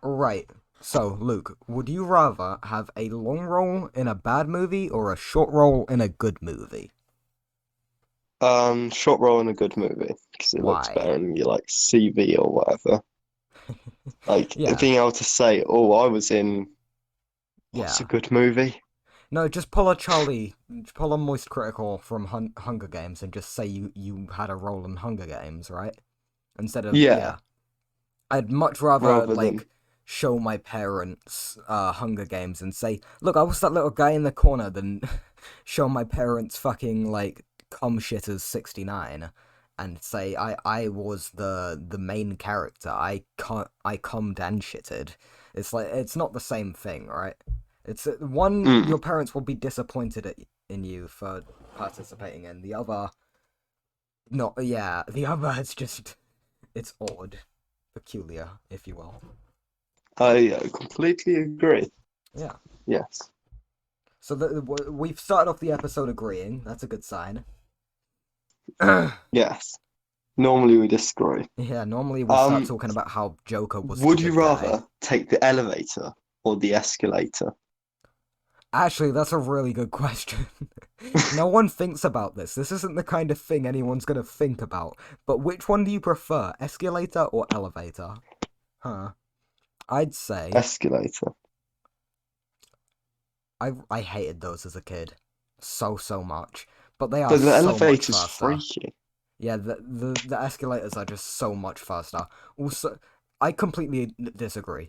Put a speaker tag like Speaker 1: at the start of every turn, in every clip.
Speaker 1: Right. So, Luke, would you rather have a long role in a bad movie or a short role in a good movie?
Speaker 2: Short role in a good movie because it looks
Speaker 1: Why?
Speaker 2: better in your like CV or whatever. Like
Speaker 1: Yeah,
Speaker 2: being able to say, "Oh, I was in what's a
Speaker 1: yeah.
Speaker 2: good movie?"
Speaker 1: No, just pull a Moist Critical from Hunger Games and just say you had a role in Hunger Games, right? Instead of,
Speaker 2: Yeah,
Speaker 1: yeah. I'd much rather,
Speaker 2: rather than
Speaker 1: like, show my parents Hunger Games and say, look, I was that little guy in the corner than show my parents fucking, like, cum shitters 69 and say I was the main character. I cummed and shitted. It's like, it's not the same thing, right? It's one,
Speaker 2: mm,
Speaker 1: your parents will be disappointed in you for participating in. The other, not, yeah, the other is just, it's odd. Peculiar, if you will.
Speaker 2: I completely agree.
Speaker 1: Yeah.
Speaker 2: Yes,
Speaker 1: So we've started off the episode agreeing. That's a good sign. Yeah,
Speaker 2: yes. Normally we disagree.
Speaker 1: normally we start
Speaker 2: Um,
Speaker 1: talking about how Joker was the
Speaker 2: would you
Speaker 1: good guy.
Speaker 2: rather take the elevator or the escalator?
Speaker 1: Actually, that's a really good question. No one thinks about this. This isn't the kind of thing anyone's gonna think about. But which one do you prefer, escalator or elevator? Huh. I'd say
Speaker 2: Escalator.
Speaker 1: I hated those as a kid. So much. But they are
Speaker 2: But the
Speaker 1: so much
Speaker 2: elevator's
Speaker 1: faster.
Speaker 2: freaky.
Speaker 1: Yeah, the escalators are just so much faster. Also, I completely disagree.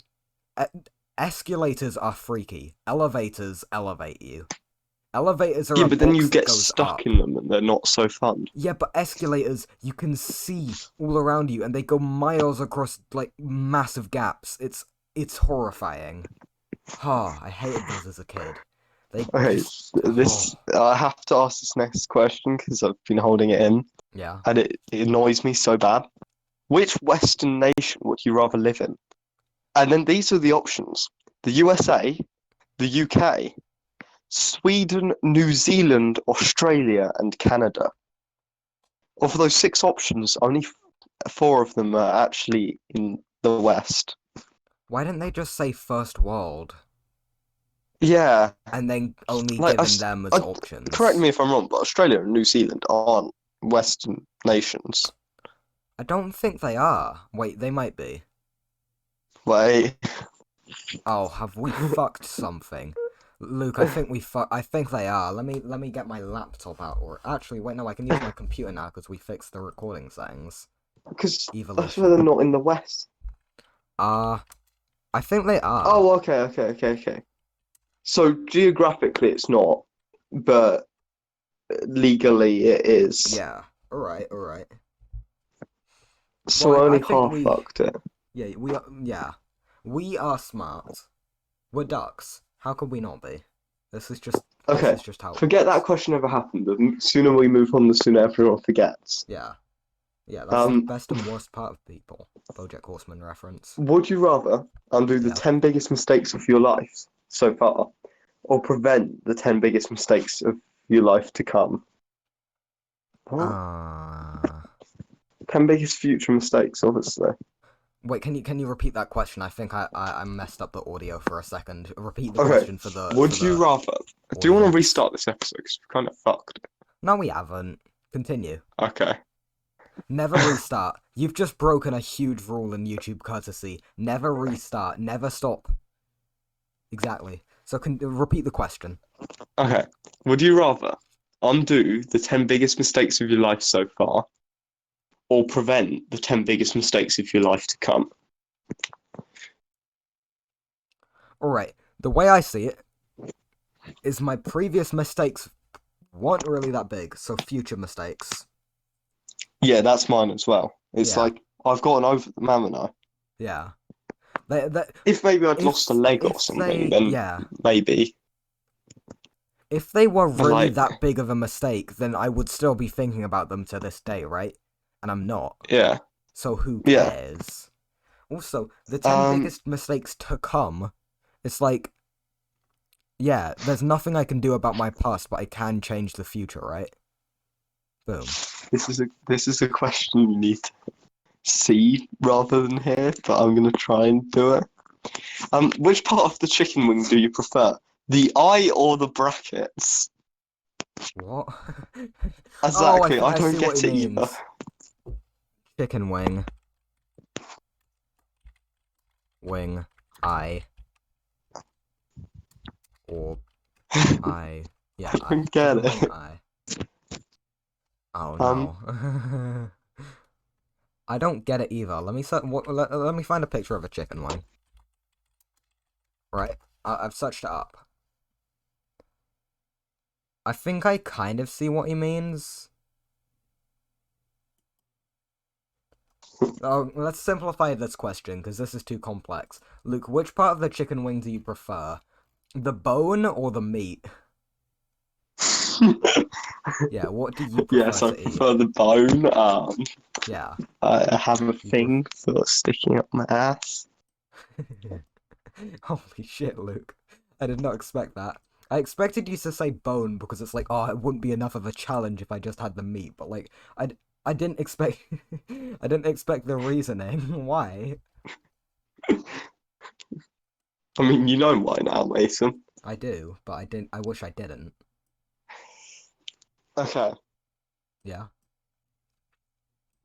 Speaker 1: E- Escalators are freaky. Elevators elevate you. Elevators are
Speaker 2: Yeah,
Speaker 1: a
Speaker 2: but then you
Speaker 1: box that
Speaker 2: get
Speaker 1: goes
Speaker 2: stuck
Speaker 1: up.
Speaker 2: in them and they're not so fun.
Speaker 1: Yeah, but escalators, you can see all around you and they go miles across like massive gaps. It's horrifying. Oh, I hated those as a kid. They
Speaker 2: Okay,
Speaker 1: just
Speaker 2: this
Speaker 1: oh,
Speaker 2: I have to ask this next question because I've been holding it in,
Speaker 1: yeah.
Speaker 2: and it annoys me so bad. Which Western nation would you rather live in? And then these are the options: the USA, the UK, Sweden, New Zealand, Australia, and Canada. Of those six options, only four of them are actually in the West.
Speaker 1: Why didn't they just say first world
Speaker 2: Yeah,
Speaker 1: and then only
Speaker 2: like
Speaker 1: given them as
Speaker 2: I, correct
Speaker 1: options?
Speaker 2: me if I'm wrong, but Australia and New Zealand aren't Western nations.
Speaker 1: I don't think they are. Wait, they might be.
Speaker 2: Wait,
Speaker 1: Oh, have we fucked something? Luke, I think we I think they are. Let me get my laptop out. Or actually, wait, no, I can use my computer now because we fixed the recording settings.
Speaker 2: because that's why they're
Speaker 1: Evolution.
Speaker 2: not in the West.
Speaker 1: Uh, I think they are.
Speaker 2: Oh, okay. So geographically, it's not, but legally it is.
Speaker 1: Yeah. All right. All right. Well,
Speaker 2: So
Speaker 1: I
Speaker 2: only
Speaker 1: think
Speaker 2: half
Speaker 1: we.
Speaker 2: fucked it.
Speaker 1: Yeah, we are. Yeah, we are smart. We're ducks. How could we not be? This is just. This
Speaker 2: Okay,
Speaker 1: is just how it
Speaker 2: forget that
Speaker 1: works.
Speaker 2: question ever happened. The sooner we move on, the sooner everyone forgets.
Speaker 1: Yeah. Yeah, that's the
Speaker 2: Um,
Speaker 1: best and worst part of people. BoJack Horseman reference.
Speaker 2: would you rather undo the
Speaker 1: Yeah.
Speaker 2: 10 biggest mistakes of your life so far, or prevent the 10 biggest mistakes of your life to come? What?
Speaker 1: Uh
Speaker 2: 10 biggest future mistakes, obviously.
Speaker 1: Wait, can you repeat that question? I think I messed up the audio for a second. Repeat the
Speaker 2: Okay,
Speaker 1: question for
Speaker 2: would you
Speaker 1: the
Speaker 2: rather? Do you want to
Speaker 1: audience.
Speaker 2: restart this episode? Because we kind of fucked it.
Speaker 1: No, we haven't. Continue.
Speaker 2: Okay.
Speaker 1: Never restart. You've just broken a huge rule in YouTube courtesy. Never restart. Never stop. Exactly. So repeat the question.
Speaker 2: Okay. Would you rather undo the 10 biggest mistakes of your life so far or prevent the 10 biggest mistakes of your life to come?
Speaker 1: All right. The way I see it is my previous mistakes weren't really that big, so future mistakes.
Speaker 2: Yeah, that's mine as well. It's
Speaker 1: Yeah.
Speaker 2: like I've gotten over them, haven't I?
Speaker 1: Yeah. They
Speaker 2: If maybe I'd lost a
Speaker 1: if
Speaker 2: leg or
Speaker 1: if
Speaker 2: something,
Speaker 1: they
Speaker 2: then
Speaker 1: yeah,
Speaker 2: maybe.
Speaker 1: if they were
Speaker 2: But
Speaker 1: really
Speaker 2: like,
Speaker 1: that big of a mistake, then I would still be thinking about them to this day, right? And I'm not.
Speaker 2: yeah,
Speaker 1: So who
Speaker 2: yeah.
Speaker 1: cares? Also, the 10
Speaker 2: Um,
Speaker 1: biggest mistakes to come, it's like, yeah, there's nothing I can do about my past, but I can change the future, right? Boom.
Speaker 2: this is a question you need to see rather than hear, but I'm gonna try and do it. Which part of the chicken wing do you prefer? The eye or the brackets?
Speaker 1: What? Oh,
Speaker 2: Exactly, I
Speaker 1: I see
Speaker 2: don't
Speaker 1: what he
Speaker 2: get it either.
Speaker 1: means. Chicken wing. Wing. Eye. Or eye. Yeah,
Speaker 2: I
Speaker 1: eye.
Speaker 2: don't get
Speaker 1: Chicken wing,
Speaker 2: it.
Speaker 1: eye. Oh
Speaker 2: Um,
Speaker 1: no. I don't get it either. Let me find a picture of a chicken wing. Right? I've searched it up. I think I kind of see what he means. Oh, let's simplify this question, because this is too complex. Luke, which part of the chicken wing do you prefer? The bone or the meat? Yeah, what do you prefer
Speaker 2: yes, I
Speaker 1: to eat?
Speaker 2: prefer the bone.
Speaker 1: Yeah.
Speaker 2: I have a
Speaker 1: You pref-
Speaker 2: thing for sticking up my ass.
Speaker 1: Holy shit, Luke. I did not expect that. I expected you to say bone because it's like, oh, it wouldn't be enough of a challenge if I just had the meat, but like, I didn't expect, I didn't expect the reasoning. Why?
Speaker 2: I mean, you know why now, Mason.
Speaker 1: I do, but I wish I didn't.
Speaker 2: Okay,
Speaker 1: Yeah?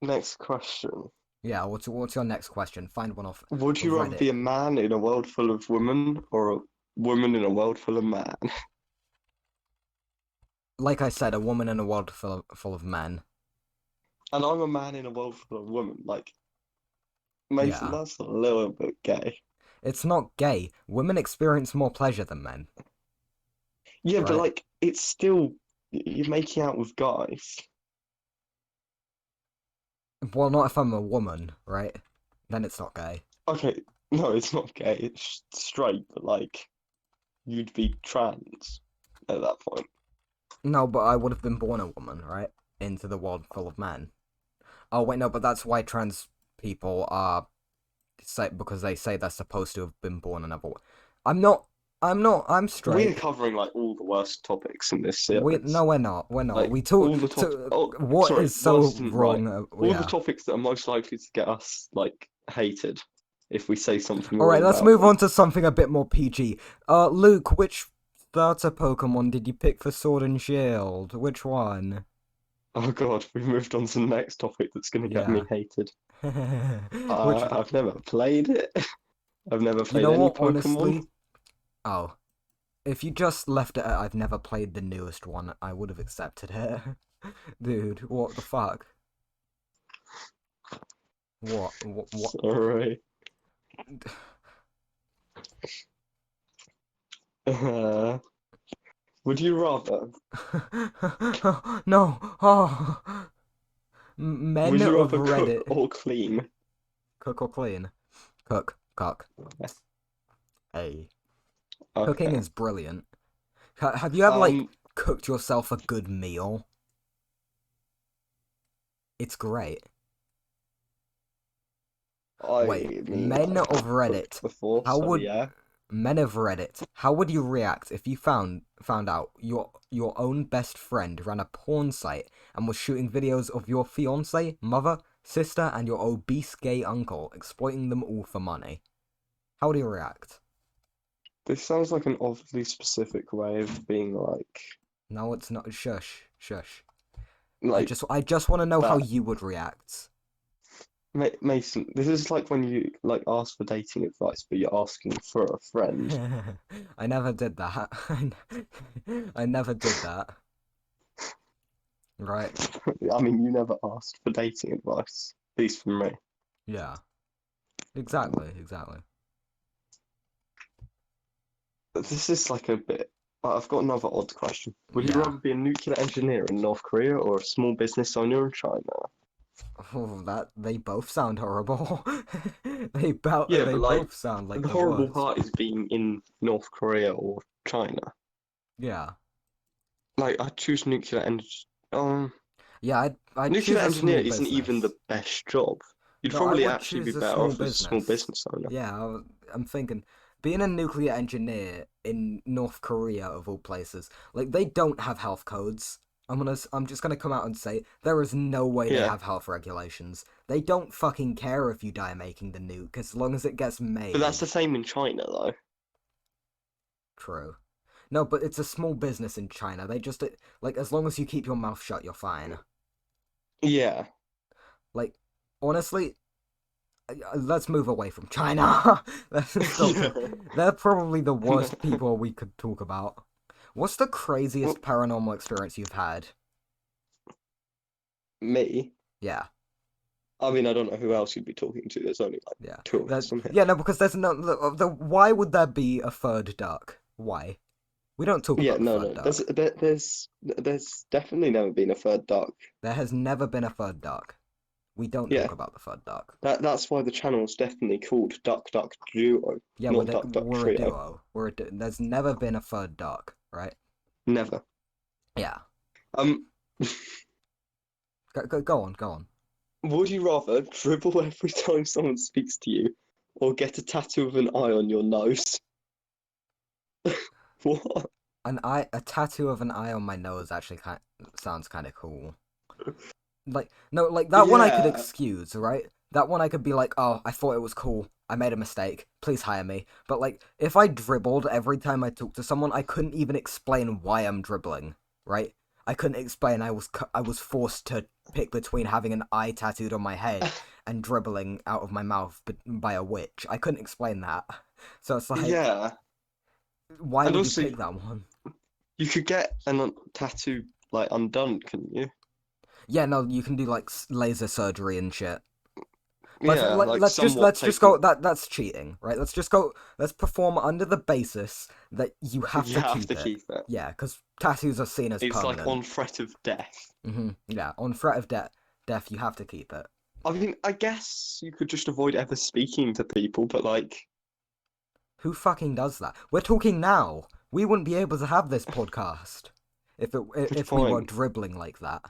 Speaker 2: next question.
Speaker 1: Yeah, what's your next question? Find one off
Speaker 2: Would
Speaker 1: of
Speaker 2: you rather be
Speaker 1: Reddit.
Speaker 2: a man in a world full of women or a woman in a world full of men?
Speaker 1: Like I said, a woman in a world full of men.
Speaker 2: And I'm a man in a world full of women. Like, Mason,
Speaker 1: Yeah.
Speaker 2: that's a little bit gay.
Speaker 1: It's not gay. Women experience more pleasure than men,
Speaker 2: Yeah, but
Speaker 1: right?
Speaker 2: like, it's still, you're making out with guys.
Speaker 1: Well, not if I'm a woman, right? Then it's not gay.
Speaker 2: Okay, no, it's not gay, it's straight, but like, you'd be trans at that point.
Speaker 1: No, but I would have been born a woman, right? Into the world full of men. Oh wait, no, but that's why trans people are say because they say they're supposed to have been born another. I'm not. I'm not. I'm
Speaker 2: We're
Speaker 1: straight.
Speaker 2: covering like all the worst topics in this
Speaker 1: We
Speaker 2: series.
Speaker 1: no, we're not. We're not.
Speaker 2: Like
Speaker 1: We talk.
Speaker 2: all the top.
Speaker 1: To,
Speaker 2: Oh,
Speaker 1: what
Speaker 2: sorry,
Speaker 1: is so
Speaker 2: worst isn't right.
Speaker 1: wrong?
Speaker 2: All the
Speaker 1: Yeah.
Speaker 2: topics that are most likely to get us like hated if we say something
Speaker 1: All right.
Speaker 2: wrong
Speaker 1: Let's
Speaker 2: about
Speaker 1: move
Speaker 2: them.
Speaker 1: on to something a bit more PG. Luke, which starter Pokemon did you pick for Sword and Shield? Which one?
Speaker 2: Oh God, we've moved on to the next topic that's going to get me
Speaker 1: Yeah.
Speaker 2: hated.
Speaker 1: Which
Speaker 2: I've never played it. I've never
Speaker 1: you
Speaker 2: played
Speaker 1: know
Speaker 2: any
Speaker 1: what?
Speaker 2: Pokemon.
Speaker 1: Honestly, oh, if you just left it at I've never played the newest one, I would have accepted it. Dude, what the fuck? What?
Speaker 2: Sorry. Uh, would you rather?
Speaker 1: No! Oh! Men
Speaker 2: Would you
Speaker 1: of
Speaker 2: rather cook
Speaker 1: Reddit.
Speaker 2: or clean?
Speaker 1: Cook or clean? Cook. Hey. Cooking
Speaker 2: Okay.
Speaker 1: is brilliant. Have you ever, like,
Speaker 2: Um,
Speaker 1: cooked yourself a good meal? It's great. Wait,
Speaker 2: I mean,
Speaker 1: men of
Speaker 2: I've cooked
Speaker 1: Reddit.
Speaker 2: before,
Speaker 1: How
Speaker 2: so
Speaker 1: would
Speaker 2: yeah.
Speaker 1: Men of Reddit, how would you react if you found out your own best friend ran a porn site and was shooting videos of your fiance, mother, sister, and your obese gay uncle, exploiting them all for money? How would you react?
Speaker 2: This sounds like an oddly specific way of being
Speaker 1: No, it's not. Shush.
Speaker 2: like
Speaker 1: I just want to know how
Speaker 2: that.
Speaker 1: you would react.
Speaker 2: Mason, this is like when you like ask for dating advice, but you're asking for a friend.
Speaker 1: I never did that. I never did that. Right?
Speaker 2: I mean, you never asked for dating advice, at least from me.
Speaker 1: Yeah. Exactly.
Speaker 2: But this is like a bit. I've got another odd question. Would you
Speaker 1: Yeah.
Speaker 2: rather be a nuclear engineer in North Korea or a small business owner in China?
Speaker 1: Oh, that they both sound horrible.
Speaker 2: Yeah,
Speaker 1: They
Speaker 2: but like
Speaker 1: both sound like
Speaker 2: the
Speaker 1: the
Speaker 2: horrible
Speaker 1: worst.
Speaker 2: part is being in North Korea or China.
Speaker 1: Yeah,
Speaker 2: Like I choose nuclear energy.
Speaker 1: I'd
Speaker 2: Nuclear
Speaker 1: choose a
Speaker 2: engineer
Speaker 1: small
Speaker 2: isn't even
Speaker 1: business.
Speaker 2: the best job. You'd
Speaker 1: No, I
Speaker 2: probably
Speaker 1: would
Speaker 2: actually be
Speaker 1: choose a
Speaker 2: better
Speaker 1: small
Speaker 2: off as a small
Speaker 1: business.
Speaker 2: business owner.
Speaker 1: Yeah, I'm thinking being a nuclear engineer in North Korea of all places, like they don't have health codes. I'm just gonna come out and say there is no way they
Speaker 2: Yeah,
Speaker 1: have health regulations. They don't fucking care if you die making the nuke as long as it gets
Speaker 2: but that's the
Speaker 1: made.
Speaker 2: same in China though.
Speaker 1: True. No, but it's a small business in China. They just like as long as you keep your mouth shut, you're fine.
Speaker 2: Yeah.
Speaker 1: Like honestly, let's move away from China. Let's stop.
Speaker 2: Yeah.
Speaker 1: They're probably the worst people we could talk about. What's the
Speaker 2: Well,
Speaker 1: craziest paranormal experience you've had?
Speaker 2: me?
Speaker 1: Yeah,
Speaker 2: I mean, I don't know who else you'd be talking to. There's only like
Speaker 1: yeah.
Speaker 2: two of
Speaker 1: That
Speaker 2: us on here.
Speaker 1: yeah, no, because there's no why would there be a third duck? Why? We don't talk
Speaker 2: Yeah,
Speaker 1: about the
Speaker 2: no,
Speaker 1: third
Speaker 2: no. There's
Speaker 1: duck.
Speaker 2: there, there's definitely never been a third duck.
Speaker 1: There has never been a third duck. We don't
Speaker 2: Yeah,
Speaker 1: talk about the third duck.
Speaker 2: that's why the channel's definitely called Duck Duck Duo,
Speaker 1: Yeah,
Speaker 2: not Duck Duck
Speaker 1: we're a
Speaker 2: Trio.
Speaker 1: duo. There's never been a third duck, right?
Speaker 2: Never.
Speaker 1: Yeah.
Speaker 2: Um,
Speaker 1: Go on.
Speaker 2: would you rather dribble every time someone speaks to you, or get a tattoo of an eye on your nose? What?
Speaker 1: A tattoo of an eye on my nose actually sounds kind of cool. Like no, like that one I could
Speaker 2: Yeah,
Speaker 1: excuse, right? That one I could be like, oh, I thought it was cool. I made a mistake. Please hire me. But like, if I dribbled every time I talked to someone, I couldn't even explain why I'm dribbling, right? I couldn't explain I was forced to pick between having an eye tattooed on my head and dribbling out of my mouth by a witch. I couldn't explain that. So it's like,
Speaker 2: yeah.
Speaker 1: why
Speaker 2: And
Speaker 1: would you
Speaker 2: also,
Speaker 1: pick that one?
Speaker 2: you could get a tattoo like undone, couldn't you?
Speaker 1: Yeah, no, you can do like laser surgery and shit. But
Speaker 2: Yeah, like somewhat
Speaker 1: let's just
Speaker 2: take.
Speaker 1: go. That's cheating, right? Let's just go. Let's perform under the basis that you have
Speaker 2: You
Speaker 1: to
Speaker 2: have
Speaker 1: keep
Speaker 2: to
Speaker 1: it.
Speaker 2: keep it.
Speaker 1: Yeah, because tattoos are seen as
Speaker 2: It's like
Speaker 1: permanent.
Speaker 2: on threat of death.
Speaker 1: Yeah, on threat of death, you have to keep it.
Speaker 2: I mean, I guess you could just avoid ever speaking to people, but like,
Speaker 1: Who fucking does that? We're talking now. We wouldn't be able to have this podcast
Speaker 2: good
Speaker 1: if we were
Speaker 2: point.
Speaker 1: dribbling like that,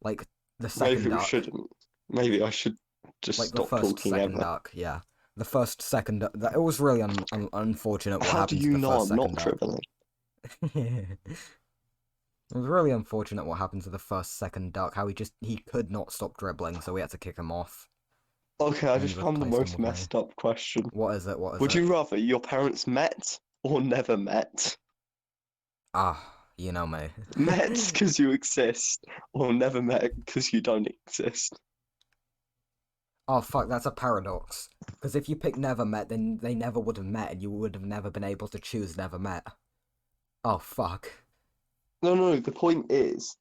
Speaker 1: like the second
Speaker 2: Maybe we
Speaker 1: duck,
Speaker 2: shouldn't. Maybe I should just
Speaker 1: like the
Speaker 2: stop
Speaker 1: first
Speaker 2: talking
Speaker 1: second
Speaker 2: ever.
Speaker 1: duck. Yeah, the first second duck. It was really unfortunate what
Speaker 2: How do
Speaker 1: happened to
Speaker 2: you
Speaker 1: the
Speaker 2: know
Speaker 1: first
Speaker 2: I'm not
Speaker 1: second duck.
Speaker 2: dribbling?
Speaker 1: It was really unfortunate what happened to the first second duck, how he could not stop dribbling, so we had to kick him off
Speaker 2: Okay, I just
Speaker 1: and
Speaker 2: found the
Speaker 1: replace him
Speaker 2: most
Speaker 1: with me.
Speaker 2: messed up question.
Speaker 1: What is it? What is
Speaker 2: Would
Speaker 1: it?
Speaker 2: you rather your parents met or never met?
Speaker 1: Ah, you know me.
Speaker 2: Met because you exist, or never met because you don't exist?
Speaker 1: Oh fuck, that's a paradox. Because if you pick never met, then they never would have met and you would have never been able to choose never met. Oh fuck.
Speaker 2: No, no, the point is,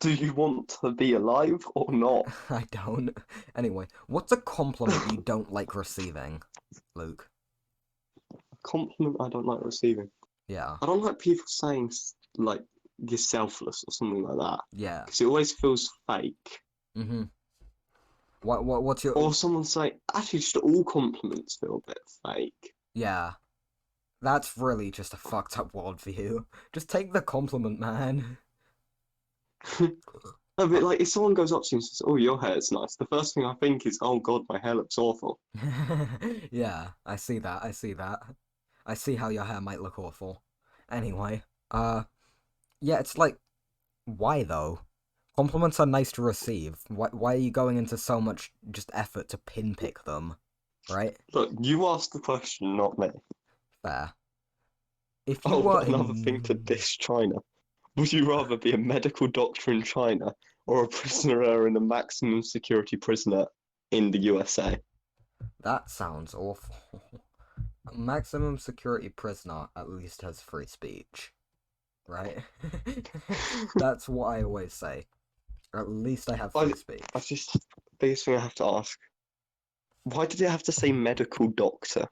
Speaker 2: do you want to be alive or not?
Speaker 1: I don't. Anyway, what's a compliment you don't like receiving, Luke?
Speaker 2: Compliment I don't like receiving.
Speaker 1: Yeah.
Speaker 2: I don't like people saying like you're selfless or something like that
Speaker 1: Yeah.
Speaker 2: because it always feels fake.
Speaker 1: Mm-hmm. What's your...
Speaker 2: Or someone say, actually, just all compliments feel a bit fake.
Speaker 1: Yeah. That's really just a fucked up worldview. Just take the compliment, man.
Speaker 2: No, but like if someone goes up to you and says, "Oh, your hair's nice," the first thing I think is, "Oh God, my hair looks awful."
Speaker 1: Yeah, I see that. I see that. I see how your hair might look awful. Anyway, yeah, it's like, why though? Compliments are nice to receive. Why are you going into so much just effort to pinpick them? Right?
Speaker 2: Look, you asked the question, not me.
Speaker 1: Fair. If you
Speaker 2: Oh,
Speaker 1: were
Speaker 2: another thing to
Speaker 1: in...
Speaker 2: diss China. Would you rather be a medical doctor in China or a prisoner in a maximum security prisoner in the USA?
Speaker 1: That sounds awful. A maximum security prisoner at least has free speech. Right? That's what I always say. At least I have free
Speaker 2: I,
Speaker 1: speech.
Speaker 2: I just, biggest thing I have to ask, why did it have to say medical doctor?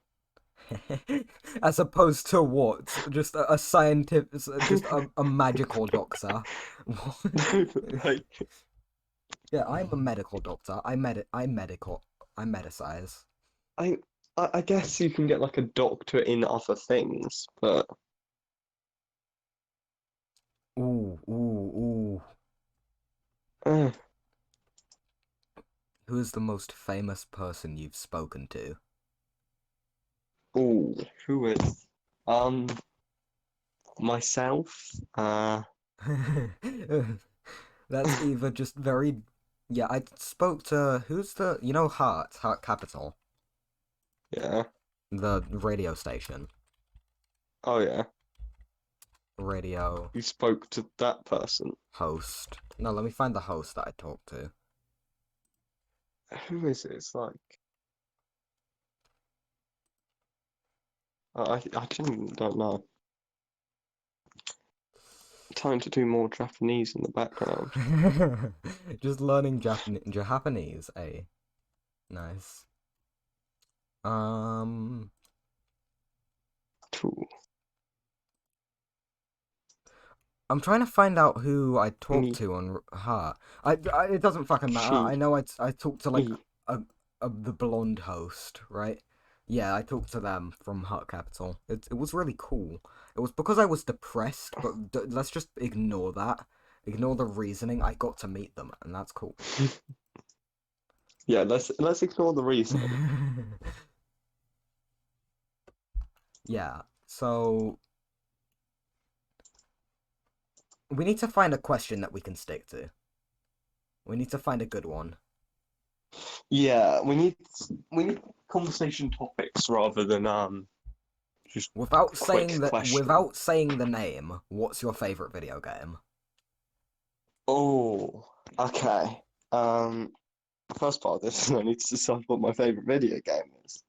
Speaker 1: As opposed to what? Just a scientific, just a magical doctor.
Speaker 2: Like,
Speaker 1: Yeah, I'm a medical doctor. I medicize.
Speaker 2: I, I guess you can get like a doctor in other things, but
Speaker 1: Ooh.
Speaker 2: uh,
Speaker 1: Who is the most famous person you've spoken to?
Speaker 2: ooh, who is? Um, myself.
Speaker 1: That's either just very. Yeah, I spoke to who's the Heart Capital,
Speaker 2: Yeah.
Speaker 1: the radio station.
Speaker 2: Oh yeah.
Speaker 1: Radio
Speaker 2: You spoke to that person.
Speaker 1: host. No, let me find the host that I talked to.
Speaker 2: Who is it? It's like I genuinely don't know. Time to do more Japanese in the background.
Speaker 1: Just learning Japanese, eh? Nice. Um,
Speaker 2: Cool.
Speaker 1: I'm trying to find out who I talked
Speaker 2: Me,
Speaker 1: to on Heart. It doesn't fucking matter. I
Speaker 2: she,
Speaker 1: know I talked to like
Speaker 2: he.
Speaker 1: a, the blonde host, right? Yeah, I talked to them from Heart Capital. It was really cool. It was because I was depressed, but let's just ignore that. Ignore the reasoning. I got to meet them, and that's cool.
Speaker 2: Yeah, let's ignore the reasoning.
Speaker 1: Yeah. So we need to find a question that we can stick to. We need to find a good one.
Speaker 2: Yeah, we need conversation topics rather than just
Speaker 1: Without
Speaker 2: quick
Speaker 1: saying
Speaker 2: question.
Speaker 1: the name, what's your favorite video game?
Speaker 2: Oh, okay. Um, first part of this, I need to decide what my favorite video game is.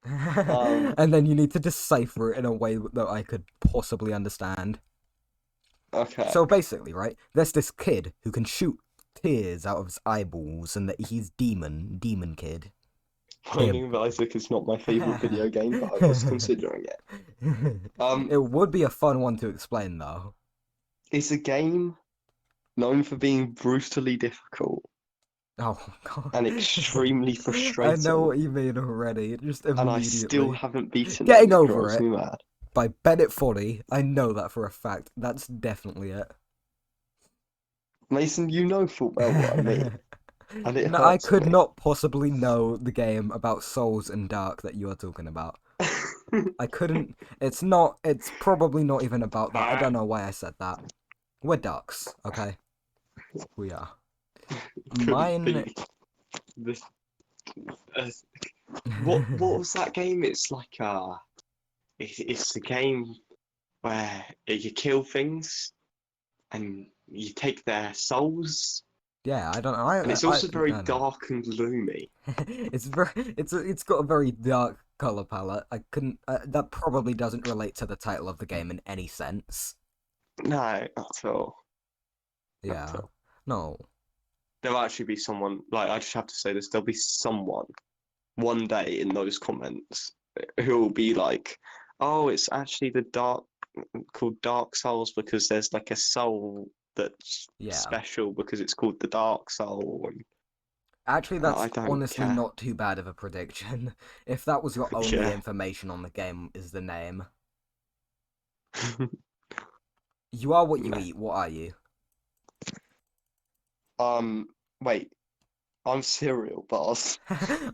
Speaker 2: Um,
Speaker 1: And then you need to decipher it in a way that I could possibly understand.
Speaker 2: okay.
Speaker 1: So basically, right, there's this kid who can shoot tears out of his eyeballs, and that he's demon kid.
Speaker 2: Binding
Speaker 1: Him.
Speaker 2: of Isaac is not my favorite video game, but I was considering it.
Speaker 1: It would be a fun one to explain, though.
Speaker 2: It's a game known for being brutally difficult
Speaker 1: Oh god.
Speaker 2: and extremely
Speaker 1: I know
Speaker 2: frustrating,
Speaker 1: what you mean already. Just
Speaker 2: and I still
Speaker 1: immediately.
Speaker 2: haven't beaten it, and
Speaker 1: Getting
Speaker 2: it
Speaker 1: over
Speaker 2: drives
Speaker 1: it
Speaker 2: me mad.
Speaker 1: by Bennett Foddy. I know that for a fact. That's definitely it.
Speaker 2: Mason, you know full well what I mean, and it
Speaker 1: No, I
Speaker 2: hurts
Speaker 1: could
Speaker 2: me.
Speaker 1: not possibly know the game about Souls and Dark that you are talking about. I couldn't. It's not. It's probably not even about that. I don't know why I said that. We're ducks, okay? We are.
Speaker 2: Couldn't
Speaker 1: Mine.
Speaker 2: think this. Uh, what was that game? It's like it's a game where you kill things and you take their souls,
Speaker 1: Yeah, I don't know.
Speaker 2: and it's
Speaker 1: I
Speaker 2: also very
Speaker 1: don't know.
Speaker 2: dark and gloomy.
Speaker 1: It's very. It's got a very dark color palette. I couldn't. That probably doesn't relate to the title of the game in any sense.
Speaker 2: No, not at all. Not at
Speaker 1: Yeah.
Speaker 2: all.
Speaker 1: No.
Speaker 2: There'll actually be someone, like, I just have to say this, there'll be someone one day in those comments who will be like, oh, it's actually called Dark Souls because there's like a soul that's
Speaker 1: Yeah.
Speaker 2: special because it's called the Dark Soul. And
Speaker 1: Actually,
Speaker 2: I
Speaker 1: that's
Speaker 2: don't
Speaker 1: honestly
Speaker 2: care.
Speaker 1: not too bad of a prediction. If that was your only
Speaker 2: Yeah.
Speaker 1: information on the game is the name. You are what you
Speaker 2: Meh.
Speaker 1: eat. What are you?
Speaker 2: Wait, I'm cereal bars.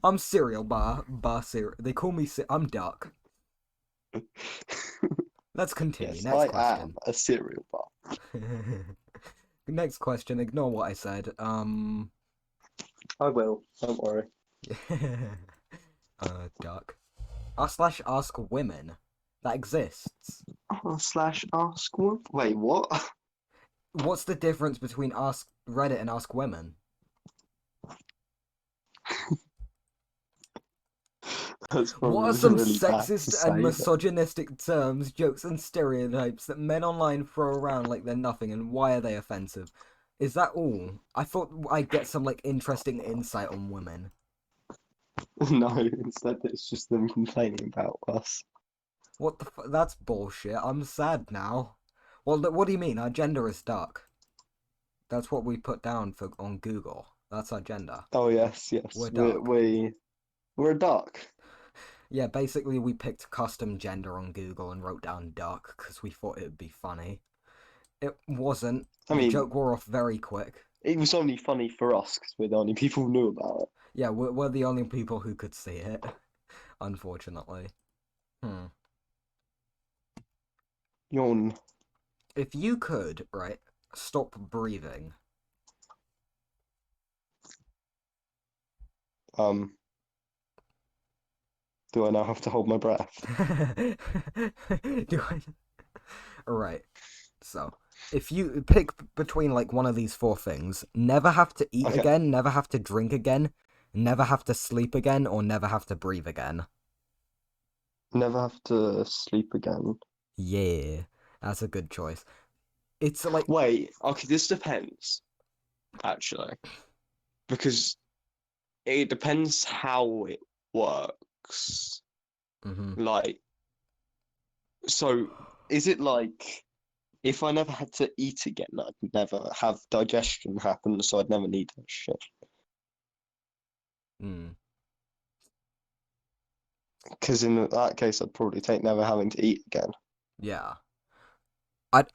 Speaker 1: I'm cereal bar cereal. They call me. I'm duck. Let's continue.
Speaker 2: Yes,
Speaker 1: Next
Speaker 2: I am
Speaker 1: question.
Speaker 2: a cereal bar.
Speaker 1: Next question. Ignore what I said.
Speaker 2: I will, don't worry.
Speaker 1: Duck. R/ask women. That exists.
Speaker 2: Slash ask one. Wait, what?
Speaker 1: What's the difference between ask Reddit and ask women?
Speaker 2: That's
Speaker 1: What are
Speaker 2: probably
Speaker 1: some
Speaker 2: really bad to
Speaker 1: sexist and
Speaker 2: say, but
Speaker 1: misogynistic terms, jokes, and stereotypes that men online throw around like they're nothing, and why are they offensive? Is that all? I thought I'd get some like interesting insight on women.
Speaker 2: no, instead it's just them complaining about us.
Speaker 1: What the That's bullshit. I'm sad now. Well, what do you mean? Our gender is duck. That's what we put down for on Google. That's our gender.
Speaker 2: Oh yes,
Speaker 1: We're
Speaker 2: yes,
Speaker 1: duck.
Speaker 2: we're a duck.
Speaker 1: Yeah, basically we picked custom gender on Google and wrote down duck because we thought it would be funny. It wasn't.
Speaker 2: I
Speaker 1: The
Speaker 2: mean,
Speaker 1: joke wore off very quick.
Speaker 2: it was only funny for us because we're the only people who knew about it.
Speaker 1: Yeah, we're the only people who could see it, unfortunately. Hmm.
Speaker 2: Yawn.
Speaker 1: If you could, right, stop breathing,
Speaker 2: Um, do I now have to hold my breath?
Speaker 1: Do I? Alright. So, if you pick between like one of these four things, never have to eat
Speaker 2: Okay,
Speaker 1: again, never have to drink again, never have to sleep again, or never have to breathe again.
Speaker 2: never have to sleep again.
Speaker 1: Yeah, that's a good choice. It's like,
Speaker 2: Wait, okay, this depends, actually, because it depends how it works.
Speaker 1: hmm
Speaker 2: Like, so is it like if I never had to eat again, I'd never have digestion happen, so I'd never need that shit?
Speaker 1: mm,
Speaker 2: Because in that case, I'd probably take never having to eat again.
Speaker 1: yeah. I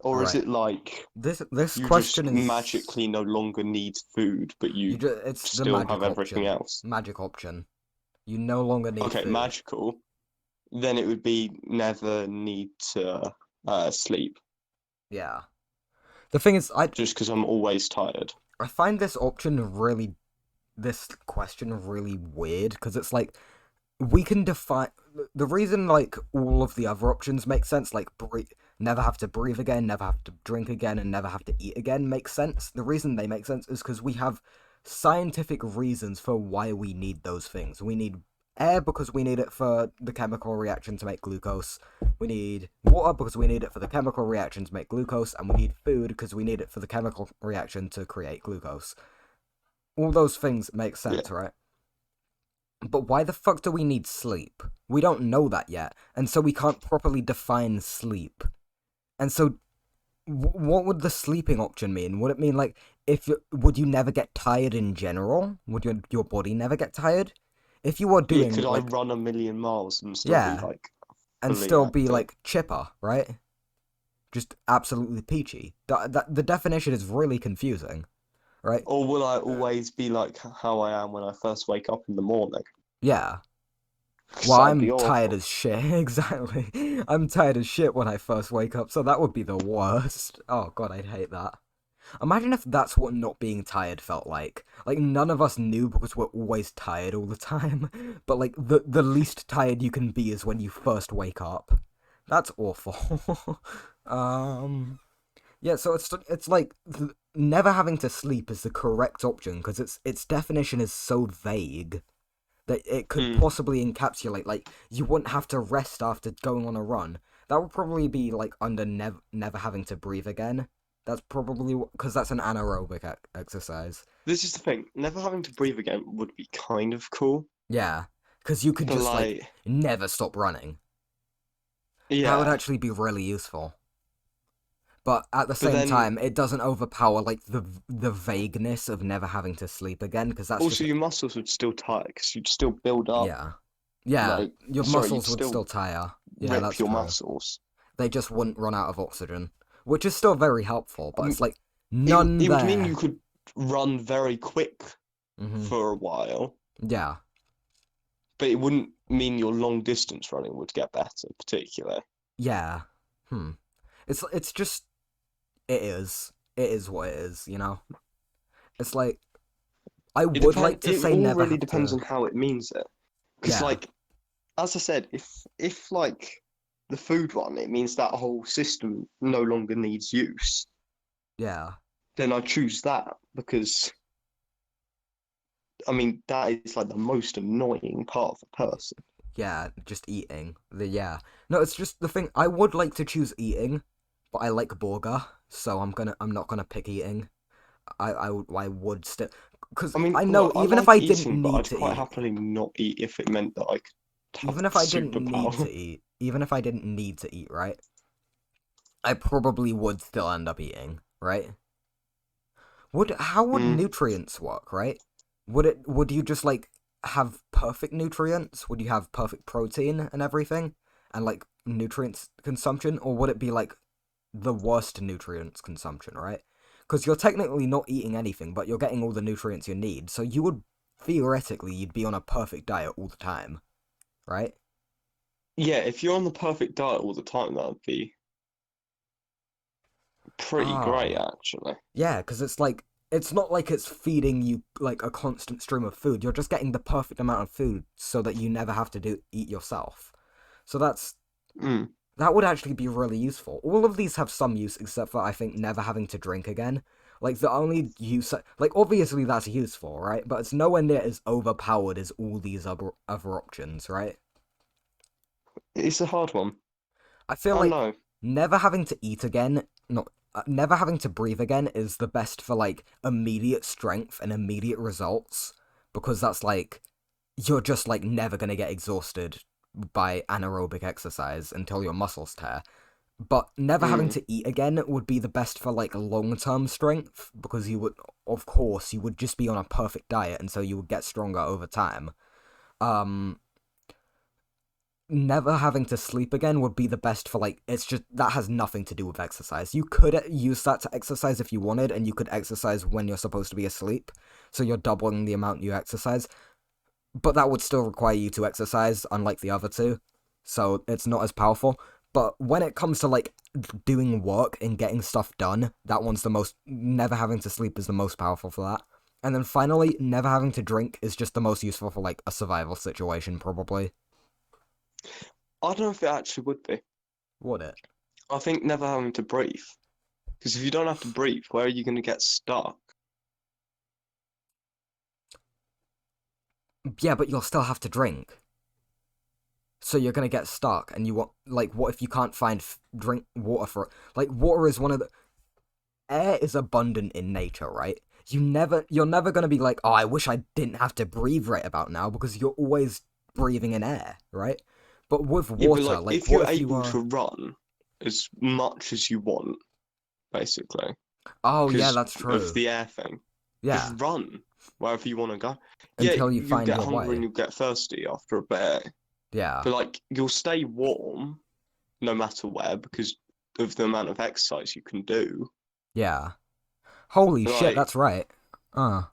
Speaker 2: Or is
Speaker 1: right.
Speaker 2: it like
Speaker 1: This
Speaker 2: you
Speaker 1: question
Speaker 2: just
Speaker 1: is
Speaker 2: magically no longer need food, but you
Speaker 1: it's the
Speaker 2: still have
Speaker 1: magic
Speaker 2: everything
Speaker 1: option.
Speaker 2: else?
Speaker 1: Magic option. You no longer need
Speaker 2: Okay,
Speaker 1: food.
Speaker 2: magical. Then it would be never need to sleep,
Speaker 1: Yeah. The thing is,
Speaker 2: just because I'm always tired.
Speaker 1: I find this question really weird because it's like we can define the reason like all of the other options make sense, like never have to breathe again, never have to drink again, and never have to eat again makes sense. The reason they make sense is because we have scientific reasons for why we need those things. We need air because we need it for the chemical reaction to make glucose. We need water because we need it for the chemical reaction to make glucose, and we need food because we need it for the chemical reaction to create glucose. All those things make sense,
Speaker 2: Yeah,
Speaker 1: right? But why the fuck do we need sleep? We don't know that yet, and so we can't properly define sleep. And so, what would the sleeping option mean? Would it mean like if would you never get tired in general? Would your body never get tired? If you are
Speaker 2: yeah.
Speaker 1: doing
Speaker 2: Could I
Speaker 1: like
Speaker 2: run a million miles and still be
Speaker 1: yeah,
Speaker 2: like
Speaker 1: and
Speaker 2: fully
Speaker 1: still be
Speaker 2: active?
Speaker 1: like chipper, right? Just absolutely peachy. The definition is really confusing, right?
Speaker 2: Or will I always be like how I am when I first wake up in the morning?
Speaker 1: Yeah.
Speaker 2: 'Cause
Speaker 1: Well,
Speaker 2: that'd be
Speaker 1: I'm tired
Speaker 2: awful.
Speaker 1: as shit. Exactly. I'm tired as shit when I first wake up, so that would be the worst. Oh god, I'd hate that. Imagine if that's what not being tired felt like. Like none of us knew because we're always tired all the time. But like the least tired you can be is when you first wake up. That's awful. Yeah, so it's like never having to sleep is the correct option because its definition is so vague that it could
Speaker 2: Mm,
Speaker 1: possibly encapsulate like you wouldn't have to rest after going on a run. That would probably be like under never having to breathe again. That's probably because that's an anaerobic exercise.
Speaker 2: this is the thing. Never having to breathe again would be kind of cool,
Speaker 1: Yeah, because you could
Speaker 2: but
Speaker 1: just like
Speaker 2: like,
Speaker 1: never stop running. That would
Speaker 2: yeah.
Speaker 1: actually be really useful. But at the
Speaker 2: But
Speaker 1: same
Speaker 2: then
Speaker 1: time, it doesn't overpower like the vagueness of never having to sleep again because that's just
Speaker 2: also your muscles would still tire because you'd still build up.
Speaker 1: yeah. Yeah,
Speaker 2: Like,
Speaker 1: your
Speaker 2: sorry, you'd
Speaker 1: muscles would
Speaker 2: still
Speaker 1: still tire. Yeah,
Speaker 2: rip
Speaker 1: that's
Speaker 2: your
Speaker 1: true.
Speaker 2: muscles.
Speaker 1: They just wouldn't run out of oxygen, which is still very helpful, but it's like
Speaker 2: It
Speaker 1: none
Speaker 2: it would mean you
Speaker 1: there.
Speaker 2: could run very quick
Speaker 1: hmm
Speaker 2: for a while,
Speaker 1: Yeah,
Speaker 2: but it wouldn't mean your long distance running would get better, particularly.
Speaker 1: yeah. Hmm. It's just it is what it is. You know. It's like I
Speaker 2: It
Speaker 1: would
Speaker 2: depend.
Speaker 1: like to
Speaker 2: It
Speaker 1: say
Speaker 2: all
Speaker 1: never
Speaker 2: really
Speaker 1: have
Speaker 2: depends
Speaker 1: to.
Speaker 2: on how it means it. Because,
Speaker 1: Yeah,
Speaker 2: like, as I said, if like the food one, it means that whole system no longer needs use.
Speaker 1: yeah,
Speaker 2: Then I choose that because I mean that is like the most annoying part of a person.
Speaker 1: yeah. Just eating. Yeah. No, it's just the thing. I would like to choose eating, but I like burger, so I'm not gonna pick eating. I would still because
Speaker 2: I mean,
Speaker 1: I know
Speaker 2: well, I
Speaker 1: even if I
Speaker 2: like
Speaker 1: didn't
Speaker 2: eating, but
Speaker 1: need
Speaker 2: I'd
Speaker 1: to
Speaker 2: quite
Speaker 1: eat.
Speaker 2: happily not eat if it meant that I could have
Speaker 1: Even if I didn't need
Speaker 2: superpower.
Speaker 1: to eat, even if I didn't need to eat, right? I probably would still end up eating, right? Would how would
Speaker 2: Mm.
Speaker 1: nutrients work, right? Would you just like have perfect nutrients? Would you have perfect protein and everything? And like nutrients consumption or would it be like the worst nutrients consumption, right? Cuz you're technically not eating anything, but you're getting all the nutrients you need. So you would theoretically you'd be on a perfect diet all the time, right?
Speaker 2: Yeah, if you're on the perfect diet all the time, that would be pretty great,
Speaker 1: Oh.
Speaker 2: actually.
Speaker 1: Yeah, because it's like it's not like it's feeding you like a constant stream of food. You're just getting the perfect amount of food so that you never have to eat yourself. So
Speaker 2: Mm.
Speaker 1: that would actually be really useful. All of these have some use, except for I think never having to drink again. Like the only use, like obviously that's useful, right? But it's nowhere near as overpowered as all these other options, right?
Speaker 2: It's a hard one.
Speaker 1: I feel
Speaker 2: Oh
Speaker 1: like
Speaker 2: no.
Speaker 1: never having to eat again, not never having to breathe again is the best for like immediate strength and immediate results because that's like you're just like never gonna get exhausted by anaerobic exercise until your muscles tear. But never having
Speaker 2: Mm.
Speaker 1: to eat again would be the best for like long-term strength because you would, of course, you would just be on a perfect diet and so you would get stronger over time. Um, Never having to sleep again would be the best for like it's just that has nothing to do with exercise. You could use that to exercise if you wanted and you could exercise when you're supposed to be asleep. So you're doubling the amount you exercise, but that would still require you to exercise unlike the other two. So it's not as powerful. But when it comes to like doing work and getting stuff done, that one's the most never having to sleep is the most powerful for that. And then finally, never having to drink is just the most useful for like a survival situation probably.
Speaker 2: I don't know if it actually would be.
Speaker 1: Would it?
Speaker 2: I think never having to breathe. Because if you don't have to breathe, where are you going to get stuck?
Speaker 1: Yeah, but you'll still have to drink. So you're gonna get stuck, and you want like, what if you can't find drink water for like water is one of the air is abundant in nature, right? You're never gonna be like, oh, I wish I didn't have to breathe right about now because you're always breathing in air, right? But with
Speaker 2: Yeah, but
Speaker 1: water,
Speaker 2: like
Speaker 1: like,
Speaker 2: if
Speaker 1: what
Speaker 2: you're
Speaker 1: if you
Speaker 2: able
Speaker 1: are?
Speaker 2: to run as much as you want, basically,
Speaker 1: Oh yeah,
Speaker 2: because
Speaker 1: that's
Speaker 2: of
Speaker 1: true.
Speaker 2: the air thing,
Speaker 1: Yeah,
Speaker 2: just run wherever you want to go. Yeah,
Speaker 1: until you
Speaker 2: you'll
Speaker 1: find
Speaker 2: get
Speaker 1: your
Speaker 2: hungry and
Speaker 1: way.
Speaker 2: you'll get thirsty after a bit,
Speaker 1: Yeah,
Speaker 2: but like you'll stay warm no matter where because of the amount of exercise you can do.
Speaker 1: yeah. Holy shit,
Speaker 2: Like,
Speaker 1: that's right. Uh,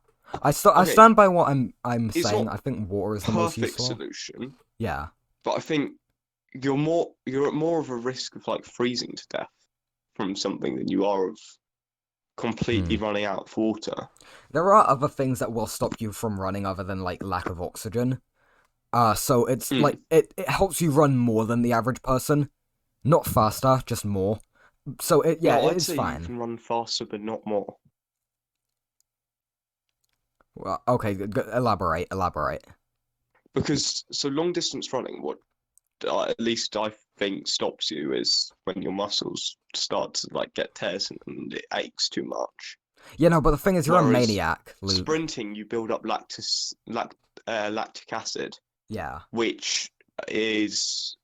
Speaker 1: I
Speaker 2: okay,
Speaker 1: stand by what I'm
Speaker 2: it's
Speaker 1: saying.
Speaker 2: not
Speaker 1: I think water is the most
Speaker 2: perfect
Speaker 1: useful.
Speaker 2: solution,
Speaker 1: Yeah,
Speaker 2: but I think you're at more of a risk of like freezing to death from something than you are of
Speaker 1: hmm.
Speaker 2: completely running out of water.
Speaker 1: There are other things that will stop you from running other than like lack of oxygen. So it's
Speaker 2: Mm.
Speaker 1: like it helps you run more than the average person. Not faster, just more. So yeah,
Speaker 2: No,
Speaker 1: it
Speaker 2: I'd
Speaker 1: is
Speaker 2: say you
Speaker 1: fine.
Speaker 2: can run faster, but not more.
Speaker 1: Well, okay, elaborate.
Speaker 2: Because so long distance running, what at least I think stops you is when your muscles start to like get tears and it aches too much.
Speaker 1: Yeah, no, but the thing is, you're a
Speaker 2: Whereas
Speaker 1: maniac, Luke.
Speaker 2: sprinting, you build up lactic acid,
Speaker 1: Yeah,
Speaker 2: which is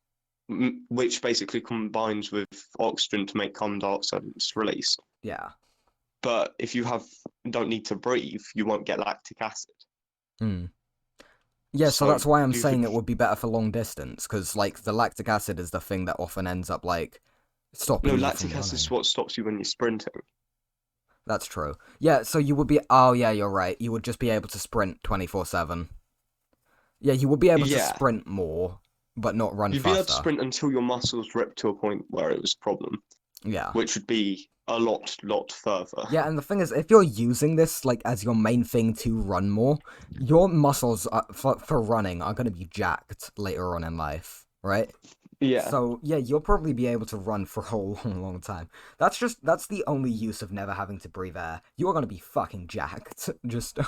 Speaker 2: which basically combines with oxygen to make carbon dioxide and it's released.
Speaker 1: yeah.
Speaker 2: But if you don't need to breathe, you won't get lactic acid.
Speaker 1: Hmm. Yeah, so
Speaker 2: So
Speaker 1: that's why I'm
Speaker 2: you could
Speaker 1: saying it would be better for long distance, because like the lactic acid is the thing that often ends up like
Speaker 2: no,
Speaker 1: stopping you from
Speaker 2: lactic acid is
Speaker 1: running.
Speaker 2: what stops you when you're sprinting.
Speaker 1: That's true. Yeah, so you would be. Oh yeah, you're right. You would just be able to sprint 24/7. Yeah, you would be able to
Speaker 2: Yeah,
Speaker 1: sprint more, but not run
Speaker 2: you'd be able to
Speaker 1: faster.
Speaker 2: sprint until your muscles rip to a point where it was a problem,
Speaker 1: Yeah.
Speaker 2: which would be a lot further.
Speaker 1: Yeah, and the thing is, if you're using this like as your main thing to run more, your muscles for running are going to be jacked later on in life, right?
Speaker 2: Yeah.
Speaker 1: So yeah, you'll probably be able to run for a long time. That's the only use of never having to breathe air. You're going to be fucking jacked. Just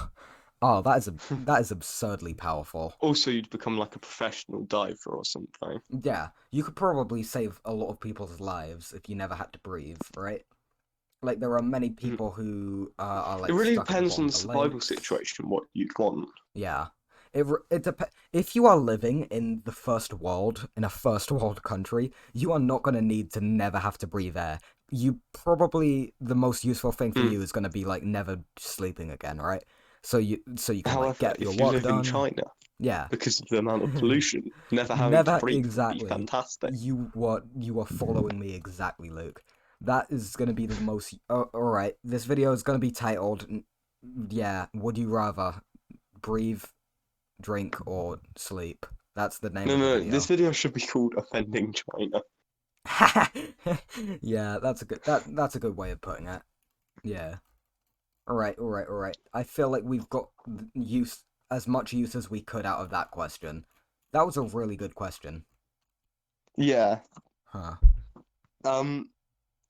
Speaker 1: oh, that is absurdly powerful.
Speaker 2: Also, you'd become like a professional diver or something.
Speaker 1: Yeah, you could probably save a lot of people's lives if you never had to breathe, right? Like there are many
Speaker 2: Mm.
Speaker 1: people who are
Speaker 2: It
Speaker 1: like
Speaker 2: really
Speaker 1: stuck at the
Speaker 2: depends
Speaker 1: bottom
Speaker 2: on
Speaker 1: of
Speaker 2: the
Speaker 1: the
Speaker 2: survival
Speaker 1: lakes.
Speaker 2: situation, what you'd want.
Speaker 1: Yeah. It depends. If you are living in the first world, in a first world country, you are not going to need to never have to breathe air. You probably, the most useful thing for
Speaker 2: Mm.
Speaker 1: you is going to be like never sleeping again, right? So you can like
Speaker 2: However,
Speaker 1: get your
Speaker 2: if you
Speaker 1: work
Speaker 2: live in
Speaker 1: done.
Speaker 2: China,
Speaker 1: Yeah.
Speaker 2: because of the amount of pollution, never having to
Speaker 1: Never
Speaker 2: breathe would be
Speaker 1: exactly.
Speaker 2: fantastic.
Speaker 1: You are following me exactly, Luke. That is going to be the most all right. This video is going to be titled yeah, would you rather breathe, drink, or sleep? That's the name
Speaker 2: No,
Speaker 1: of the
Speaker 2: no, this
Speaker 1: video.
Speaker 2: video should be called Offending China.
Speaker 1: Yeah, that's a good way of putting it. Yeah. All right. I feel like we've got use as much use as we could out of that question. That was a really good question.
Speaker 2: Yeah.
Speaker 1: Huh.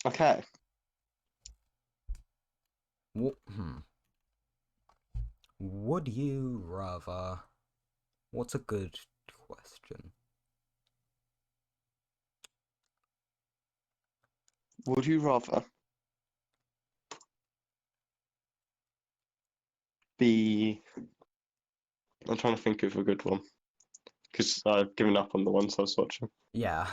Speaker 2: Okay.
Speaker 1: Hmm. Would you rather? What's a good question?
Speaker 2: Would you rather be? I'm trying to think of a good one because I've given up on the ones I was watching.
Speaker 1: Yeah.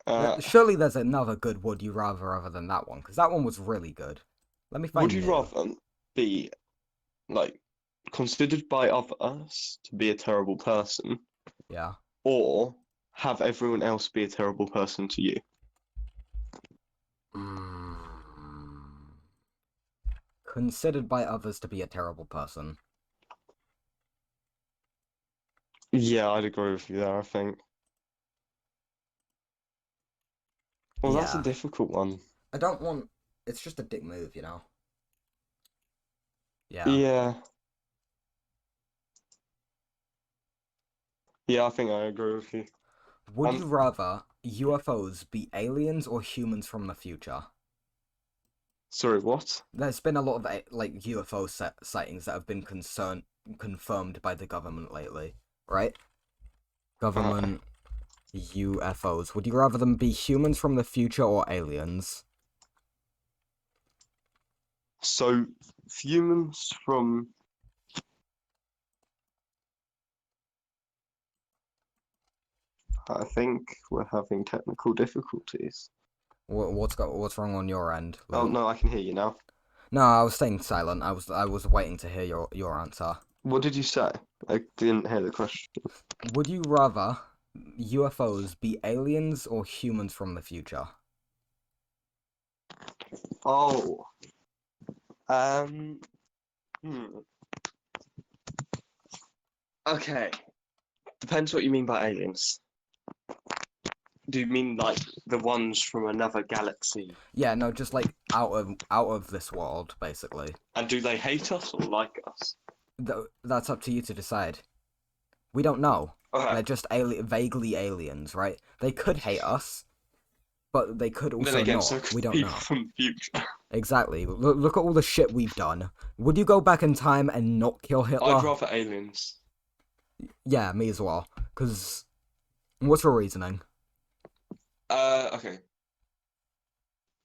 Speaker 2: Uh,
Speaker 1: Surely there's another good would you rather other than that one, because that one was really good. Let me
Speaker 2: would
Speaker 1: find
Speaker 2: you
Speaker 1: new.
Speaker 2: rather be like considered by others to be a terrible person,
Speaker 1: Yeah.
Speaker 2: or have everyone else be a terrible person to you?
Speaker 1: Mm. Considered by others to be a terrible person.
Speaker 2: Yeah, I'd agree with you there, I think. Well, that's a
Speaker 1: Yeah.
Speaker 2: difficult one.
Speaker 1: I don't want. It's just a dick move, you know? Yeah.
Speaker 2: Yeah, yeah, I think I agree with you.
Speaker 1: Would you
Speaker 2: Um,
Speaker 1: rather UFOs be aliens or humans from the future?
Speaker 2: sorry, what?
Speaker 1: There's been a lot of like UFO sightings that have been confirmed by the government lately, right?
Speaker 2: Uh,
Speaker 1: Government UFOs. Would you rather them be humans from the future or aliens?
Speaker 2: so humans from, I think we're having technical difficulties.
Speaker 1: What's wrong on your end,
Speaker 2: Oh
Speaker 1: Luke?
Speaker 2: no, I can hear you now.
Speaker 1: No, I was staying silent. I was waiting to hear your answer.
Speaker 2: What did you say? I didn't hear the question.
Speaker 1: Would you rather UFOs be aliens or humans from the future?
Speaker 2: Oh, um, hmm. Okay. Depends what you mean by aliens. Do you mean like the ones from another galaxy?
Speaker 1: Yeah, no, just like out of this world, basically.
Speaker 2: And do they hate us or like us?
Speaker 1: That's up to you to decide. We don't know.
Speaker 2: Okay.
Speaker 1: They're just vaguely aliens, right? They could hate us, but they could
Speaker 2: Then
Speaker 1: also
Speaker 2: again, so
Speaker 1: not.
Speaker 2: could
Speaker 1: We don't
Speaker 2: people
Speaker 1: know.
Speaker 2: from the future.
Speaker 1: Exactly. Look at all the shit we've done. Would you go back in time and not kill
Speaker 2: I'd
Speaker 1: Hitler?
Speaker 2: rather aliens.
Speaker 1: Yeah, me as well. Because what's your reasoning?
Speaker 2: Okay.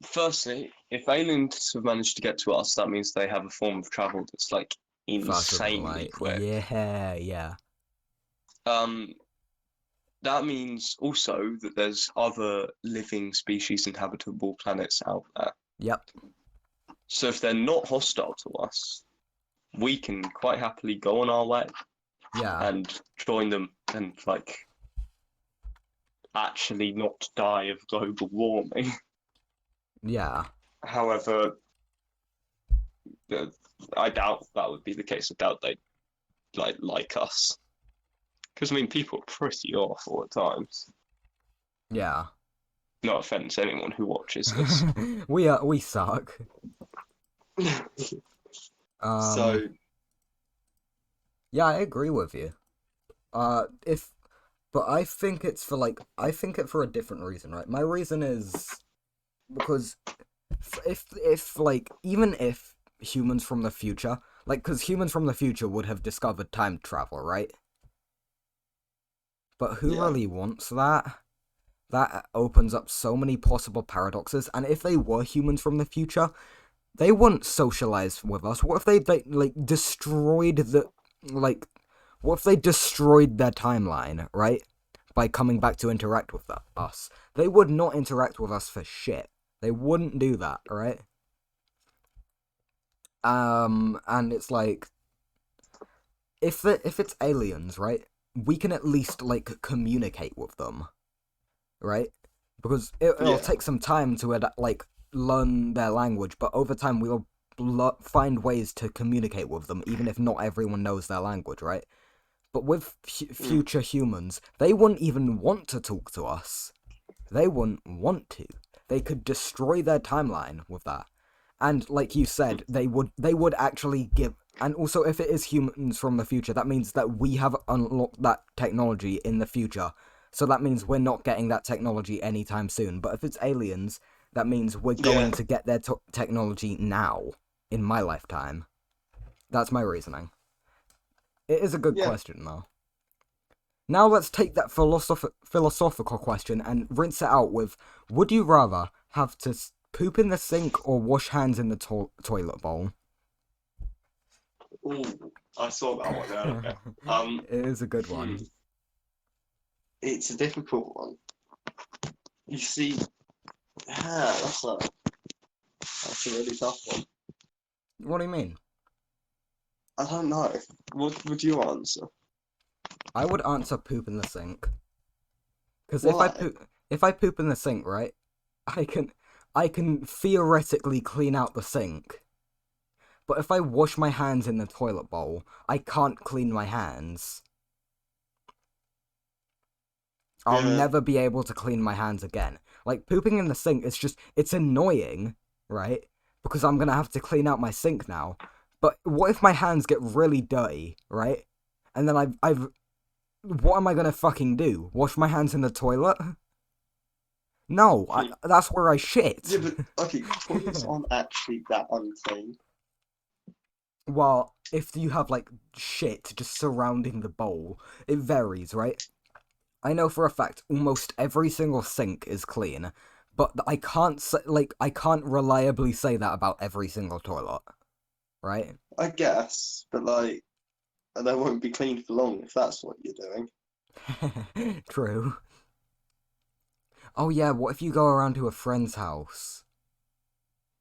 Speaker 2: Firstly, if aliens have managed to get to us, that means they have a form of travel that's like
Speaker 1: Faster than
Speaker 2: insanely
Speaker 1: light.
Speaker 2: quick.
Speaker 1: Yeah.
Speaker 2: Um, that means also that there's other living species and habitable planets out there.
Speaker 1: Yep.
Speaker 2: So if they're not hostile to us, we can quite happily go on our way
Speaker 1: Yeah.
Speaker 2: and join them and like actually not die of global warming.
Speaker 1: Yeah.
Speaker 2: However, I doubt that would be the case. I doubt they like us. Because I mean, people are pretty awful at times.
Speaker 1: Yeah.
Speaker 2: No offense to anyone who watches this.
Speaker 1: We suck. Um.
Speaker 2: So
Speaker 1: Yeah, I agree with you. If but I think it's for like I think it for a different reason, right? My reason is because if like even if humans from the future, like because humans from the future would have discovered time travel, right? But who
Speaker 2: yeah,
Speaker 1: really wants that? That opens up so many possible paradoxes, and if they were humans from the future, they wouldn't socialize with us. What if they like destroyed the like what if they destroyed their timeline, right? By coming back to interact with us. They would not interact with us for shit. They wouldn't do that, right? And it's like if it's aliens, right? We can at least like communicate with them, right? Because it'll
Speaker 2: yeah,
Speaker 1: take some time to like learn their language, but over time we'll find ways to communicate with them, even if not everyone knows their language, right? But with
Speaker 2: mm,
Speaker 1: future humans, they wouldn't even want to talk to us. They wouldn't want to. They could destroy their timeline with that. And like you said, they would actually give. And also, if it is humans from the future, that means that we have unlocked that technology in the future. So that means we're not getting that technology anytime soon. But if it's aliens, that means we're going to get their technology now, in my lifetime. That's my reasoning. It is a good question, though. Now let's take that philosophical question and rinse it out with: would you rather have to poop in the sink or wash hands in the toilet bowl?
Speaker 2: Ooh, I saw that one earlier.
Speaker 1: It is a good one.
Speaker 2: It's a difficult one. You see, that's a really tough one.
Speaker 1: What do you mean?
Speaker 2: I don't know. What would you answer?
Speaker 1: I would answer poop in the sink. Because
Speaker 2: Why?
Speaker 1: if I poop in the sink, right, I can theoretically clean out the sink. But if I wash my hands in the toilet bowl, I can't clean my hands. I'll
Speaker 2: Yeah.
Speaker 1: never be able to clean my hands again. Like, pooping in the sink, it's annoying, right? Because I'm gonna have to clean out my sink now. But what if my hands get really dirty, right? And then what am I gonna fucking do? Wash my hands in the toilet? No, that's where I shit.
Speaker 2: Yeah, but okay, toilets aren't actually that unclean.
Speaker 1: Well, if you have, like, shit just surrounding the bowl, it varies, right? I know for a fact almost every single sink is clean, but I can't I can't reliably say that about every single toilet, right?
Speaker 2: I guess, but like, they won't be clean for long if that's what you're doing.
Speaker 1: True. Oh yeah, what if you go around to a friend's house?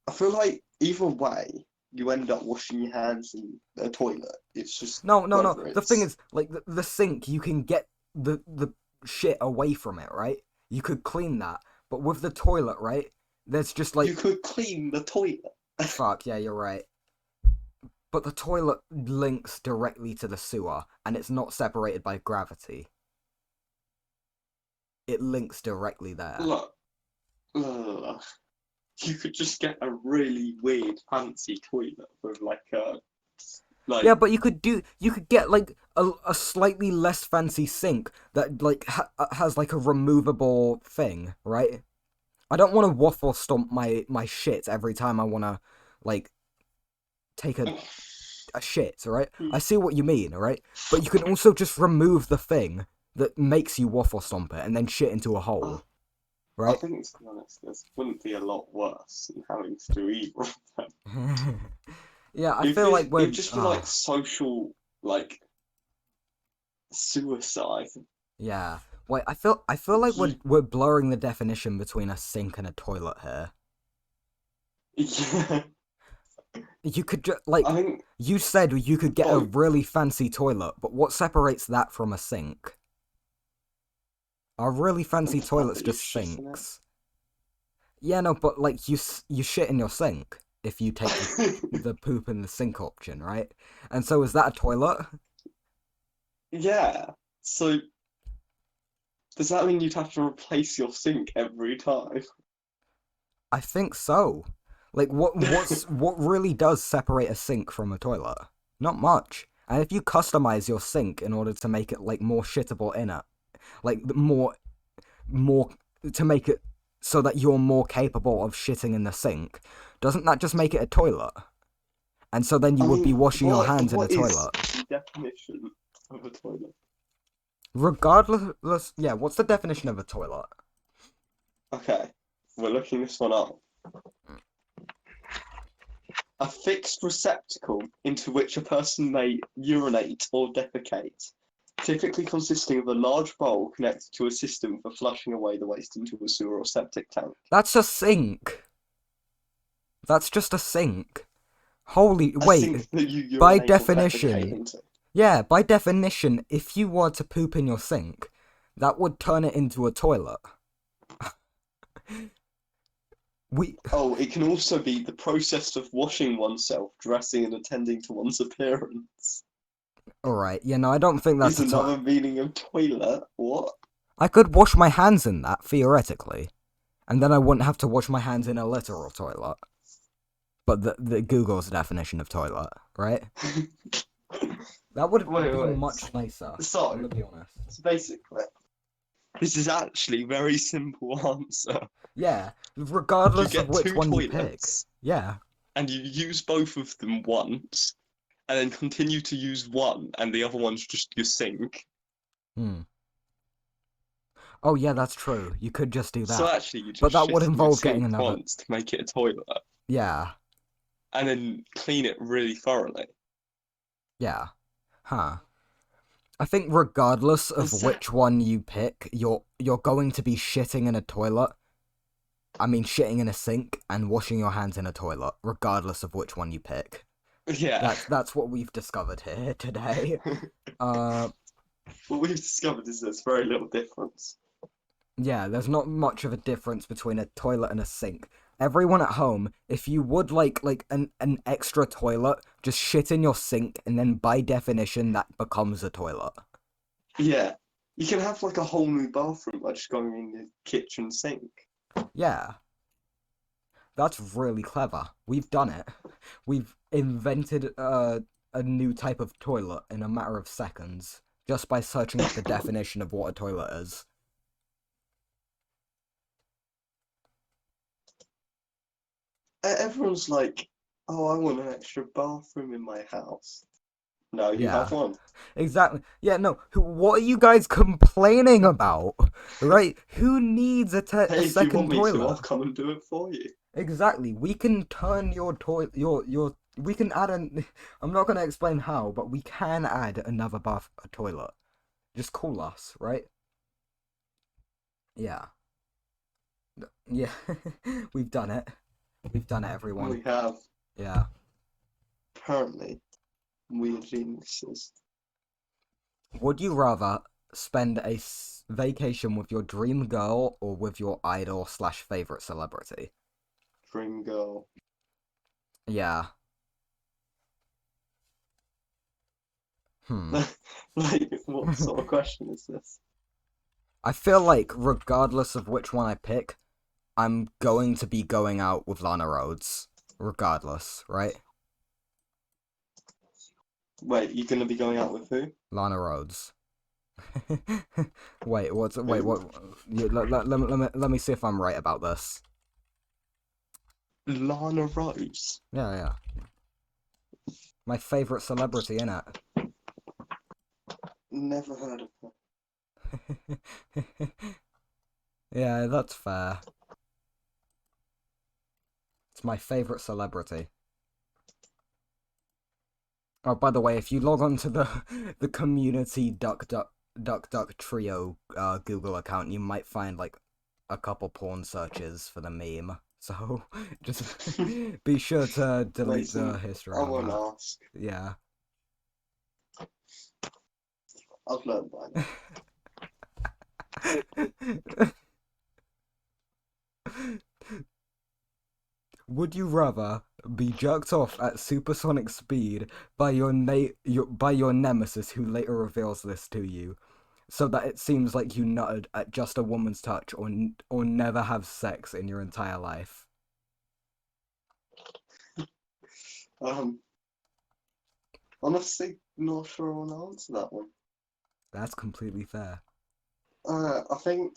Speaker 2: I feel like either way, you end up washing your hands in a toilet. It's just
Speaker 1: No.
Speaker 2: whether
Speaker 1: The thing
Speaker 2: it's
Speaker 1: is, like, the sink, you can get the shit away from it, right? You could clean that, but with the toilet, right? There's just like
Speaker 2: you could clean the toilet.
Speaker 1: fuck, yeah, you're right. But the toilet links directly to the sewer, and it's not separated by gravity. It links directly there.
Speaker 2: Look, ugh. You could just get a really weird fancy toilet with
Speaker 1: Yeah, but you could get like a slightly less fancy sink that like has like a removable thing, right? I don't want to waffle stomp my shit every time I want to like take a shit, right? I see what you mean, right? But you can also just remove the thing that makes you waffle stomp it and then shit into a hole,
Speaker 2: I
Speaker 1: right?
Speaker 2: think, to be honest, this wouldn't be a lot worse than having to do either of them.
Speaker 1: Yeah, I feel like we're
Speaker 2: It'd just be like social, like suicide.
Speaker 1: yeah. Wait, I feel like we're blurring the definition between a sink and a toilet here.
Speaker 2: Yeah,
Speaker 1: You could like
Speaker 2: I think.
Speaker 1: you said you could get a
Speaker 2: Oh,
Speaker 1: really fancy toilet, but what separates that from a sink? Are really fancy
Speaker 2: the fact
Speaker 1: toilets
Speaker 2: that you
Speaker 1: just
Speaker 2: shit in it.
Speaker 1: sinks? Yeah, no, but like you shit in your sink if you take the poop in the sink option, right? And so is that a toilet?
Speaker 2: Yeah. So does that mean you'd have to replace your sink every time?
Speaker 1: I think so. Like what really does separate a sink from a toilet? Not much. And if you customize your sink in order to make it like more shittable in it, like more to make it so that you're more capable of shitting in the sink, doesn't that just make it a toilet? And so then you would be washing your hands in a toilet.
Speaker 2: What is the definition of a toilet?
Speaker 1: Regardless, yeah, what's the definition of a toilet?
Speaker 2: Okay, we're looking this one up. A fixed receptacle into which a person may urinate or defecate, typically consisting of a large bowl connected to a system for flushing away the waste into a sewer or septic tank.
Speaker 1: That's a sink. That's just a sink. Holy,
Speaker 2: A
Speaker 1: wait,
Speaker 2: sink that you
Speaker 1: by
Speaker 2: urinate or
Speaker 1: definition,
Speaker 2: defecate into.
Speaker 1: yeah, by definition, if you were to poop in your sink, that would turn it into a toilet.
Speaker 2: Oh, it can also be the process of washing oneself, dressing, and attending to one's appearance.
Speaker 1: Alright, yeah, no, I don't think that's
Speaker 2: Is
Speaker 1: a
Speaker 2: another meaning of toilet? What?
Speaker 1: I could wash my hands in that, theoretically. And then I wouldn't have to wash my hands in a literal toilet. But the Google's definition of toilet, right? That would be
Speaker 2: Wait.
Speaker 1: much nicer.
Speaker 2: So,
Speaker 1: I'm gonna be honest.
Speaker 2: so basically, this is actually a very simple answer.
Speaker 1: Yeah,
Speaker 2: You
Speaker 1: regardless of
Speaker 2: get
Speaker 1: which
Speaker 2: two
Speaker 1: one you pick.
Speaker 2: toilets,
Speaker 1: Yeah.
Speaker 2: and you use both of them once, and then continue to use one, and the other one's just your sink.
Speaker 1: Hmm. Oh yeah, that's true. You could just do
Speaker 2: So
Speaker 1: that.
Speaker 2: actually, you
Speaker 1: But
Speaker 2: just
Speaker 1: that
Speaker 2: shit
Speaker 1: would
Speaker 2: in your
Speaker 1: involve getting
Speaker 2: sink
Speaker 1: another.
Speaker 2: once to make it a toilet,
Speaker 1: Yeah.
Speaker 2: and then clean it really thoroughly.
Speaker 1: Yeah. Huh. I think regardless of
Speaker 2: Is
Speaker 1: which one you pick, you're going to be shitting in a toilet. I mean, shitting in a sink and washing your hands in a toilet, regardless of which one you pick.
Speaker 2: Yeah.
Speaker 1: That's what we've discovered here today.
Speaker 2: What we've discovered is there's very little difference.
Speaker 1: Yeah, there's not much of a difference between a toilet and a sink. Everyone at home, if you would like an extra toilet, just shit in your sink, and then by definition that becomes a toilet.
Speaker 2: Yeah. You can have like a whole new bathroom by just going in the kitchen sink.
Speaker 1: Yeah. That's really clever. We've done it. We've invented a new type of toilet in a matter of seconds, just by searching up the definition of what a toilet is.
Speaker 2: Everyone's like, oh, I want an extra bathroom in my house. No, you
Speaker 1: Yeah.
Speaker 2: have one.
Speaker 1: Exactly. Yeah, no. What are you guys complaining about? Right? Who needs a
Speaker 2: Hey, if you
Speaker 1: second
Speaker 2: want me to,
Speaker 1: toilet?
Speaker 2: I'll come and do it for you.
Speaker 1: Exactly. We can turn your toilet. We can add an. I'm not gonna explain how, but we can add another a toilet. Just call us, right? Yeah. Yeah. We've done it. We've done it, everyone.
Speaker 2: We have.
Speaker 1: Yeah.
Speaker 2: Apparently, we are geniuses.
Speaker 1: Would you rather spend a vacation with your dream girl or with your idol / favorite celebrity?
Speaker 2: Dream girl.
Speaker 1: Yeah.
Speaker 2: Like, what sort of question is this?
Speaker 1: I feel like regardless of which one I pick, I'm going to be going out with Lana Rhodes. Regardless, right?
Speaker 2: Wait, you're gonna be going out with who?
Speaker 1: Lana Rhodes. Wait, what? Let me see if I'm right about this.
Speaker 2: Lana Rhodes.
Speaker 1: Yeah. My favorite celebrity, innit?
Speaker 2: Never heard of her.
Speaker 1: Yeah, that's fair. It's my favorite celebrity. Oh, by the way, if you log on to the community Duck Trio Google account, you might find like a couple porn searches for the meme. So just be sure to delete the history.
Speaker 2: I won't ask.
Speaker 1: Yeah.
Speaker 2: I've learned by now.
Speaker 1: Would you rather be jerked off at supersonic speed by your nemesis who later reveals this to you, so that it seems like you nutted at just a woman's touch, or never have sex in your entire life?
Speaker 2: Honestly, not sure I want to answer that one.
Speaker 1: That's completely fair.
Speaker 2: I think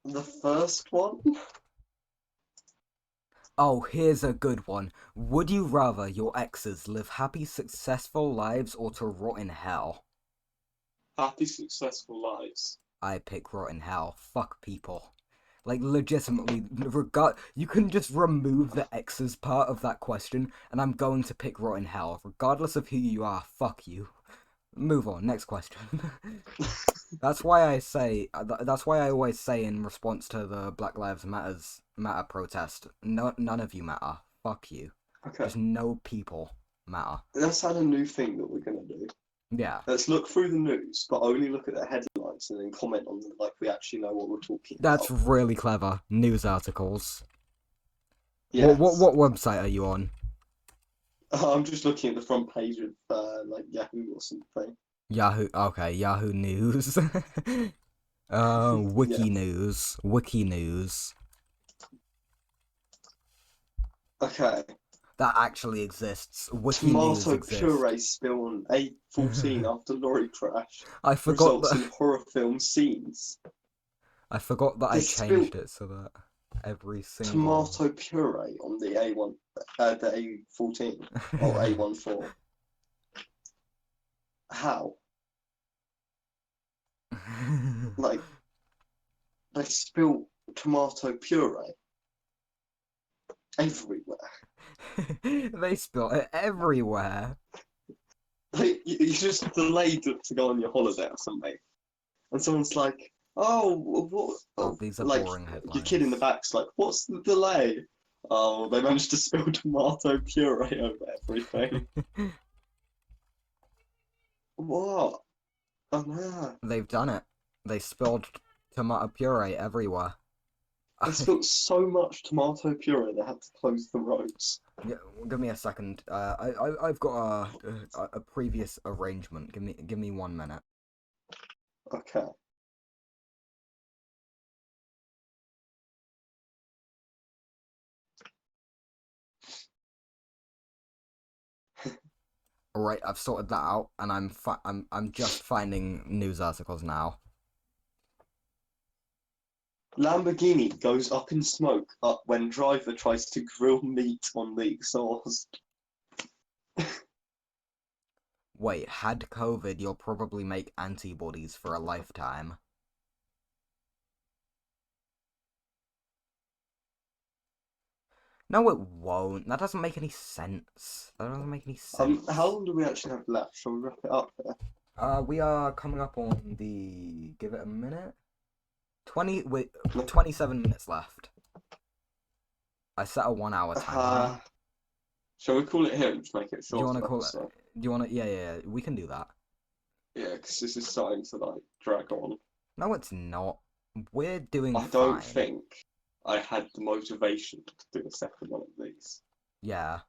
Speaker 2: the first one.
Speaker 1: Oh, here's a good one. Would you rather your exes live happy, successful lives or to rot in hell?
Speaker 2: Happy, successful lives.
Speaker 1: I pick rot in hell. Fuck people. Like, legitimately, you can just remove the exes part of that question, and I'm going to pick rot in hell. Regardless of who you are, fuck you. Move on, next question. That's why I always say in response to the Black Lives Matter protest, none of you matter. Fuck you.
Speaker 2: Okay.
Speaker 1: Just no people matter.
Speaker 2: Let's add a new thing that we're gonna do.
Speaker 1: Yeah.
Speaker 2: Let's look through the news, but only look at the headlines and then comment on them like we actually know what we're talking
Speaker 1: That's
Speaker 2: about.
Speaker 1: really clever. News articles.
Speaker 2: Yes.
Speaker 1: What website are you on?
Speaker 2: I'm just looking at the front page of like Yahoo or something.
Speaker 1: Yahoo. Okay, Yahoo News. Wiki News. Wiki News.
Speaker 2: Okay.
Speaker 1: That actually exists. Wiki News
Speaker 2: Tomato
Speaker 1: exists.
Speaker 2: puree spill on A14 after lorry crash
Speaker 1: I forgot
Speaker 2: results
Speaker 1: that.
Speaker 2: in horror film scenes.
Speaker 1: I forgot that
Speaker 2: They
Speaker 1: I
Speaker 2: spilled
Speaker 1: changed it so that every single.
Speaker 2: tomato puree on the A1, the A14 or A14. How? Like they spilled tomato puree everywhere.
Speaker 1: They spill it everywhere.
Speaker 2: Like you just delayed to go on your holiday or something, and someone's like, "Oh, what?"
Speaker 1: Oh,
Speaker 2: Oh,
Speaker 1: these are
Speaker 2: like
Speaker 1: boring
Speaker 2: your kid in the
Speaker 1: headlines.
Speaker 2: back's like, "What's the delay?" Oh, they managed to spill tomato puree over everything. What? Oh no.
Speaker 1: They've done it. They spilled tomato puree everywhere.
Speaker 2: They spilled so much tomato puree they had to close the roads.
Speaker 1: Give me a second. I've got a previous arrangement. Give me 1 minute.
Speaker 2: Okay.
Speaker 1: All right, I've sorted that out, and I'm just finding news articles now.
Speaker 2: Lamborghini goes up in smoke up when driver tries to grill meat on the exhaust.
Speaker 1: Wait, had COVID, you'll probably make antibodies for a lifetime. No, it won't. That doesn't make any sense. That doesn't make any
Speaker 2: How
Speaker 1: sense.
Speaker 2: long do we actually have left? Shall we wrap it up here?
Speaker 1: We are coming up on the. Give it a minute. 27 minutes left. I set a 1 hour timer.
Speaker 2: Shall we call it here and just make it a
Speaker 1: Do you want
Speaker 2: shorter
Speaker 1: to call it?
Speaker 2: episode?
Speaker 1: Do you want to? Yeah. We can do that.
Speaker 2: Yeah, because this is starting to like drag on.
Speaker 1: No, it's not. We're doing
Speaker 2: I don't
Speaker 1: fine.
Speaker 2: think I had the motivation to do a second one of these,
Speaker 1: Yeah.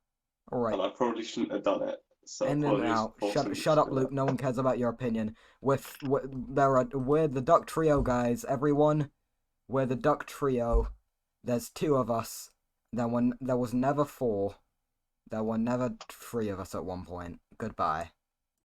Speaker 1: All right.
Speaker 2: and I probably shouldn't have done it. So
Speaker 1: In and
Speaker 2: apologies
Speaker 1: out.
Speaker 2: for forcing you
Speaker 1: Shut
Speaker 2: to
Speaker 1: up,
Speaker 2: do it.
Speaker 1: Luke. No one cares about your opinion. We're the Duck Trio, guys. Everyone, we're the Duck Trio. There's two of us. There was never four. There were never three of us at one point. Goodbye.